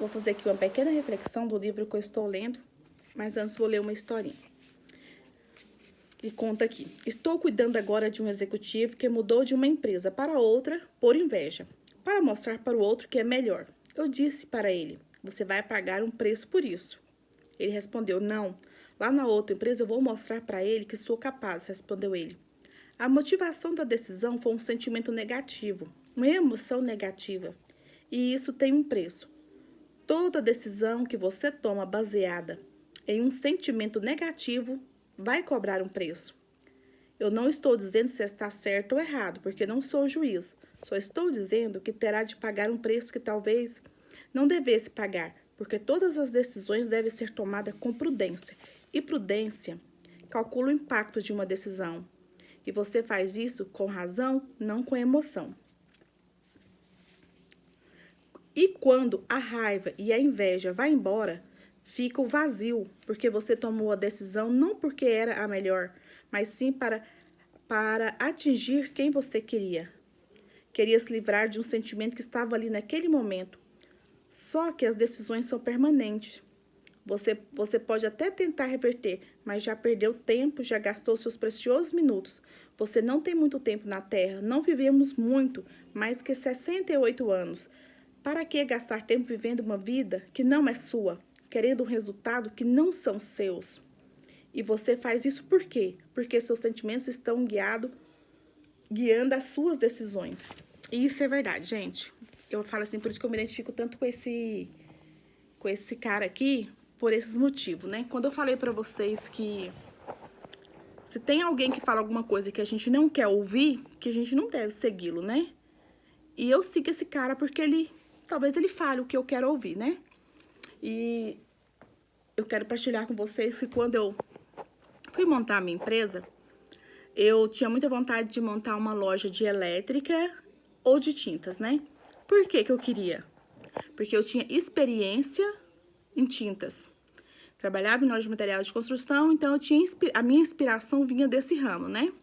Vou fazer aqui uma pequena reflexão do livro que eu estou lendo, mas antes vou ler uma historinha. E conta aqui. Estou cuidando agora de um executivo que mudou de uma empresa para outra por inveja, para mostrar para o outro que é melhor. Eu disse para ele, você vai pagar um preço por isso. Ele respondeu, não. Lá na outra empresa eu vou mostrar para ele que sou capaz, respondeu ele. A motivação da decisão foi um sentimento negativo, uma emoção negativa. E isso tem um preço. Toda decisão que você toma baseada em um sentimento negativo vai cobrar um preço. Eu não estou dizendo se está certo ou errado, porque não sou juiz. Só estou dizendo que terá de pagar um preço que talvez não devesse pagar, porque todas as decisões devem ser tomadas com prudência. E prudência calcula o impacto de uma decisão. E você faz isso com razão, não com emoção. E quando a raiva e a inveja vai embora, fica o vazio, porque você tomou a decisão não porque era a melhor, mas sim para atingir quem você queria. Queria se livrar de um sentimento que estava ali naquele momento. Só que as decisões são permanentes. Você pode até tentar reverter, mas já perdeu tempo, já gastou seus preciosos minutos. Você não tem muito tempo na Terra, não vivemos muito, mais que 68 anos. Para que gastar tempo vivendo uma vida que não é sua, querendo um resultado que não são seus? E você faz isso por quê? Porque seus sentimentos estão guiando as suas decisões. E isso é verdade, gente. Eu falo assim, por isso que eu me identifico tanto com esse cara aqui, por esses motivos, né? Quando eu falei pra vocês que se tem alguém que fala alguma coisa que a gente não quer ouvir, que a gente não deve segui-lo, né? E eu sigo esse cara porque talvez ele fale o que eu quero ouvir, né? E eu quero partilhar com vocês que quando eu fui montar a minha empresa, eu tinha muita vontade de montar uma loja de elétrica ou de tintas, né? Por que que eu queria? Porque eu tinha experiência em tintas. Trabalhava em loja de material de construção, então a minha inspiração vinha desse ramo, né?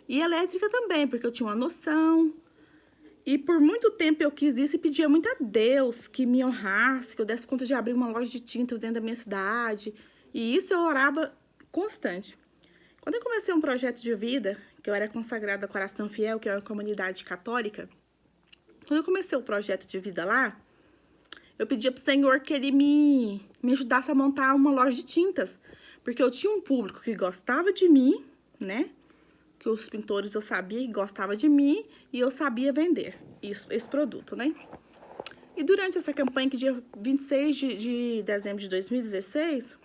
E elétrica também, porque eu tinha uma noção. E por muito tempo eu quis isso e pedia muito a Deus que me honrasse, que eu desse conta de abrir uma loja de tintas dentro da minha cidade. E isso eu orava constante. Quando eu comecei um projeto de vida, que eu era consagrada a Coração Fiel, que é uma comunidade católica, quando eu comecei o projeto de vida lá, eu pedia pro Senhor que ele me ajudasse a montar uma loja de tintas. Porque eu tinha um público que gostava de mim, né? Que os pintores eu sabia que gostavam de mim e eu sabia vender esse produto, né? E durante essa campanha, que dia 26 de dezembro de 2016,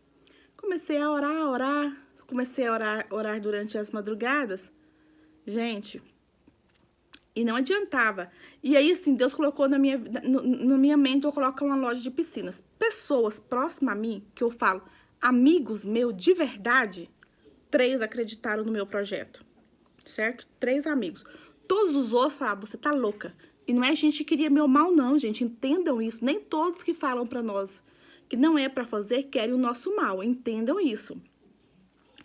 comecei a orar, comecei a orar durante as madrugadas. Gente, e não adiantava. E aí, assim, Deus colocou na minha mente, eu coloco uma loja de piscinas. Pessoas próximas a mim, que eu falo, amigos meus de verdade, 3 acreditaram no meu projeto. Certo? 3 amigos. Todos os outros falavam, você tá louca. E não é gente que queria meu mal, não, gente. Entendam isso. Nem todos que falam pra nós que não é pra fazer querem o nosso mal. Entendam isso.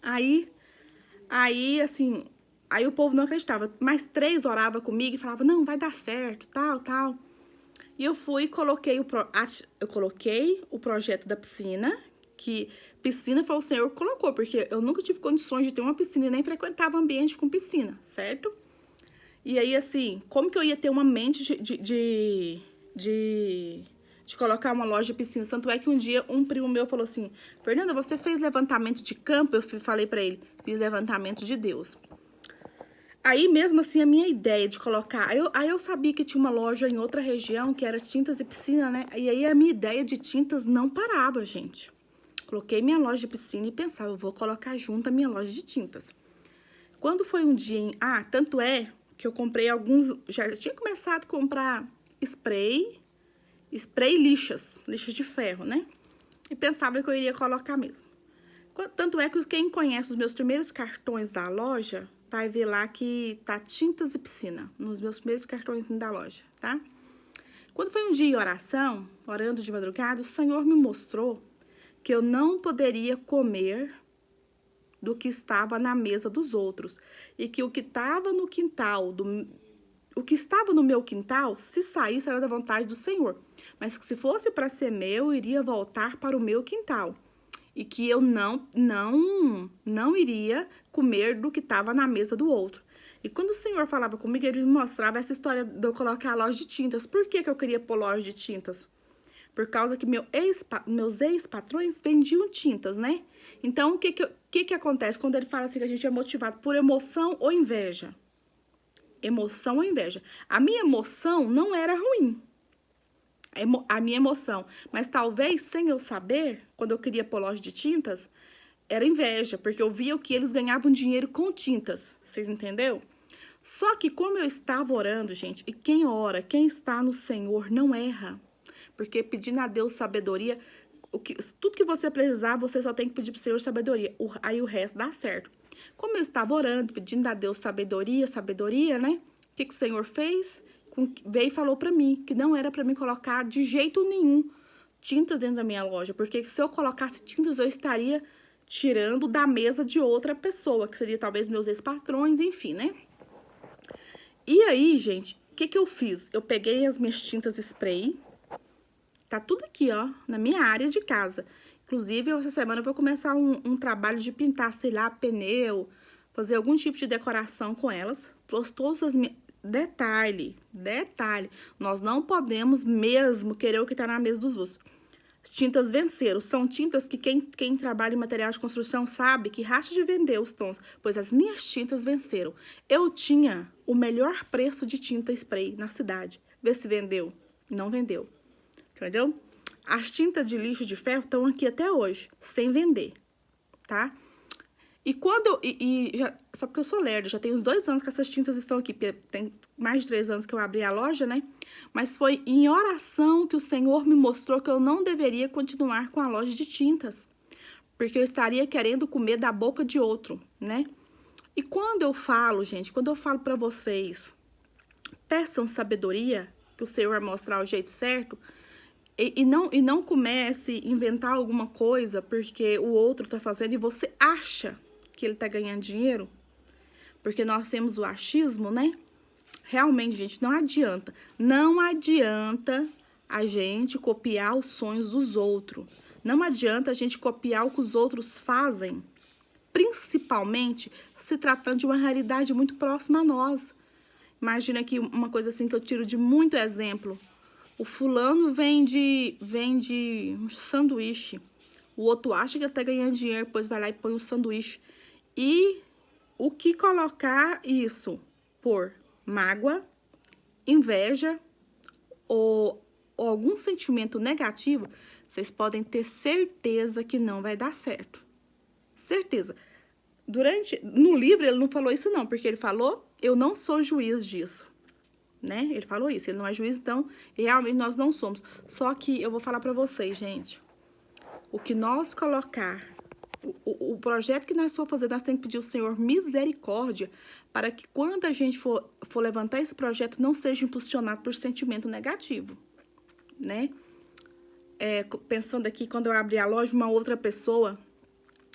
Aí o povo não acreditava. Mas 3 orava comigo e falava, não, vai dar certo, tal. E eu fui e coloquei o projeto da piscina, que piscina foi o Senhor que colocou, porque eu nunca tive condições de ter uma piscina e nem frequentava ambiente com piscina, certo? E aí, assim, como que eu ia ter uma mente de colocar uma loja de piscina? Tanto é que um dia um primo meu falou assim, Fernanda, você fez levantamento de campo? Eu falei pra ele, fiz levantamento de Deus. Aí, mesmo assim, a minha ideia de colocar... Aí eu sabia que tinha uma loja em outra região, que era tintas e piscina, né? E aí, a minha ideia de tintas não parava, gente. Coloquei minha loja de piscina e pensava, eu vou colocar junto a minha loja de tintas. Quando foi um dia tanto é que eu comprei alguns... Já tinha começado a comprar spray lixas de ferro, né? E pensava que eu iria colocar mesmo. Tanto é que quem conhece os meus primeiros cartões da loja... vai ver lá que tá tintas e piscina, nos meus primeiros cartões da loja, tá? Quando foi um dia em oração, orando de madrugada, o Senhor me mostrou que eu não poderia comer do que estava na mesa dos outros. E que o que estava no quintal, o que estava no meu quintal, se saísse, era da vontade do Senhor. mas que se fosse para ser meu, iria voltar para o meu quintal. E que eu não iria comer do que estava na mesa do outro. E quando o Senhor falava comigo, ele me mostrava essa história de eu colocar a loja de tintas. Por que eu queria pôr loja de tintas? Por causa que meus ex-patrões vendiam tintas, né? Então, o que acontece quando ele fala assim que a gente é motivado por emoção ou inveja? Emoção ou inveja. A minha emoção não era ruim. A minha emoção. Mas talvez, sem eu saber, quando eu queria pôr loja de tintas, era inveja, porque eu via que eles ganhavam dinheiro com tintas. Vocês entenderam? Só que como eu estava orando, gente, e quem ora, quem está no Senhor não erra. Porque pedindo a Deus sabedoria, tudo que você precisar, você só tem que pedir para o Senhor sabedoria. Aí o resto dá certo. Como eu estava orando, pedindo a Deus sabedoria, né? O que o Senhor fez? Veio e falou para mim que não era para mim colocar de jeito nenhum tintas dentro da minha loja. Porque se eu colocasse tintas, eu estaria tirando da mesa de outra pessoa, que seria talvez meus ex-patrões, enfim, né? E aí, gente, o que eu fiz? Eu peguei as minhas tintas spray. Tá tudo aqui, ó, na minha área de casa. Inclusive, essa semana eu vou começar um trabalho de pintar, sei lá, pneu, fazer algum tipo de decoração com elas. Trouxe todas as minhas... Detalhe, nós não podemos mesmo querer o que tá na mesa dos outros. As tintas venceram, são tintas que quem trabalha em material de construção sabe que racha de vender os tons, pois as minhas tintas venceram. Eu tinha o melhor preço de tinta spray na cidade. Vê se vendeu. Não vendeu. Entendeu? As tintas de lixo de ferro estão aqui até hoje, sem vender, tá? E quando só porque eu sou lerda, já tem uns 2 anos que essas tintas estão aqui, porque tem mais de 3 anos que eu abri a loja, né? Mas foi em oração que o Senhor me mostrou que eu não deveria continuar com a loja de tintas, porque eu estaria querendo comer da boca de outro, né? E quando eu falo, gente, quando eu falo pra vocês, peçam sabedoria, que o Senhor vai mostrar o jeito certo, e não comece a inventar alguma coisa porque o outro tá fazendo e você acha que ele tá ganhando dinheiro, porque nós temos o achismo, né? Realmente, gente, não adianta. Não adianta a gente copiar os sonhos dos outros. Não adianta a gente copiar o que os outros fazem, principalmente se tratando de uma realidade muito próxima a nós. Imagina aqui uma coisa assim que eu tiro de muito exemplo. O fulano vende um sanduíche. O outro acha que ele tá ganhando dinheiro, depois vai lá e põe um sanduíche. E o que colocar isso por mágoa, inveja ou algum sentimento negativo, vocês podem ter certeza que não vai dar certo. Certeza. No livro ele não falou isso não, porque ele falou, eu não sou juiz disso. Né? Ele falou isso, ele não é juiz, então realmente nós não somos. Só que eu vou falar pra vocês, gente, o que nós colocar, o projeto que nós for fazer, nós temos que pedir ao Senhor misericórdia para que quando a gente for levantar esse projeto, não seja impulsionado por sentimento negativo, né? Pensando aqui, quando eu abri a loja, uma outra pessoa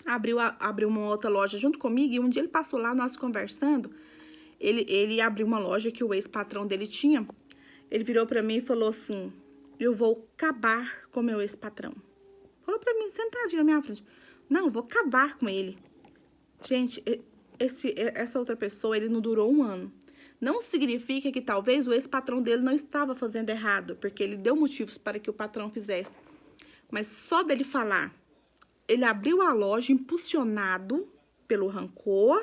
abriu uma outra loja junto comigo, e um dia ele passou lá, nós conversando. Ele abriu uma loja que o ex-patrão dele tinha. Ele virou pra mim e falou assim, eu vou acabar com meu ex-patrão. Falou pra mim, sentadinho na minha frente. Não, eu vou acabar com ele. Gente, essa outra pessoa, ele não durou 1 ano. Não significa que talvez o ex-patrão dele não estava fazendo errado, porque ele deu motivos para que o patrão fizesse. Mas só dele falar, ele abriu a loja impulsionado pelo rancor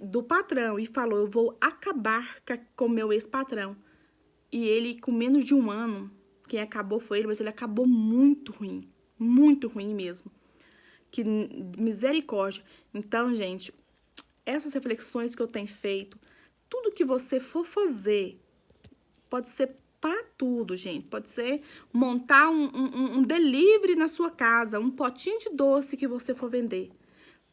do patrão e falou, eu vou acabar com meu ex-patrão. E ele, com menos de 1 ano, quem acabou foi ele, mas ele acabou muito ruim mesmo. Que misericórdia. Então, gente, essas reflexões que eu tenho feito, tudo que você for fazer, pode ser para tudo, gente. Pode ser montar um delivery na sua casa, um potinho de doce que você for vender.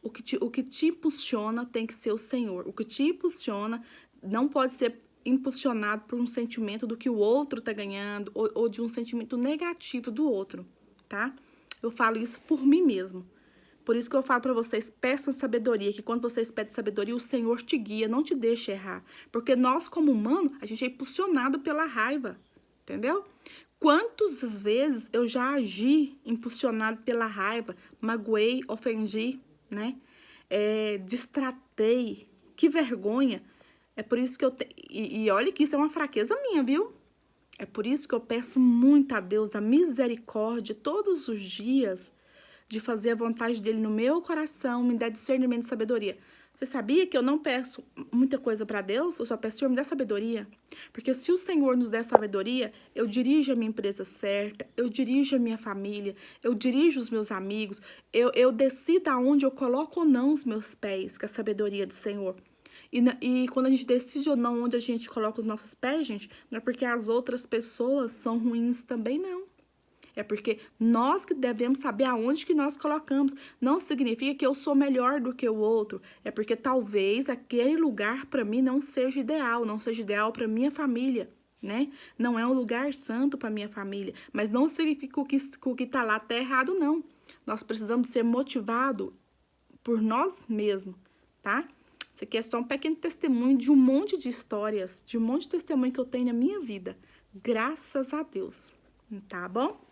O que te impulsiona tem que ser o Senhor. O que te impulsiona não pode ser impulsionado por um sentimento do que o outro tá ganhando ou de um sentimento negativo do outro, tá? Eu falo isso por mim mesmo. Por isso que eu falo para vocês, peçam sabedoria, que quando vocês pedem sabedoria, o Senhor te guia, não te deixa errar. Porque nós, como humano, a gente é impulsionado pela raiva, entendeu? Quantas vezes eu já agi impulsionado pela raiva, magoei, ofendi, né? Destratei, que vergonha. É por isso que e olha que isso é uma fraqueza minha, viu? É por isso que eu peço muito a Deus da misericórdia todos os dias de fazer a vontade dele no meu coração, me dar discernimento e sabedoria. Você sabia que eu não peço muita coisa para Deus? Eu só peço, Senhor, me dá sabedoria. Porque se o Senhor nos der sabedoria, eu dirijo a minha empresa certa, eu dirijo a minha família, eu dirijo os meus amigos, eu decido aonde eu coloco ou não os meus pés, com a sabedoria do Senhor. E quando a gente decide ou não onde a gente coloca os nossos pés, gente, não é porque as outras pessoas são ruins também, não. É porque nós que devemos saber aonde que nós colocamos. Não significa que eu sou melhor do que o outro. É porque talvez aquele lugar para mim não seja ideal para minha família, né? Não é um lugar santo para minha família. Mas não significa que o que está lá tá errado, não. Nós precisamos ser motivados por nós mesmos, tá? Isso aqui é só um pequeno testemunho de um monte de histórias, de um monte de testemunho que eu tenho na minha vida. Graças a Deus, tá bom?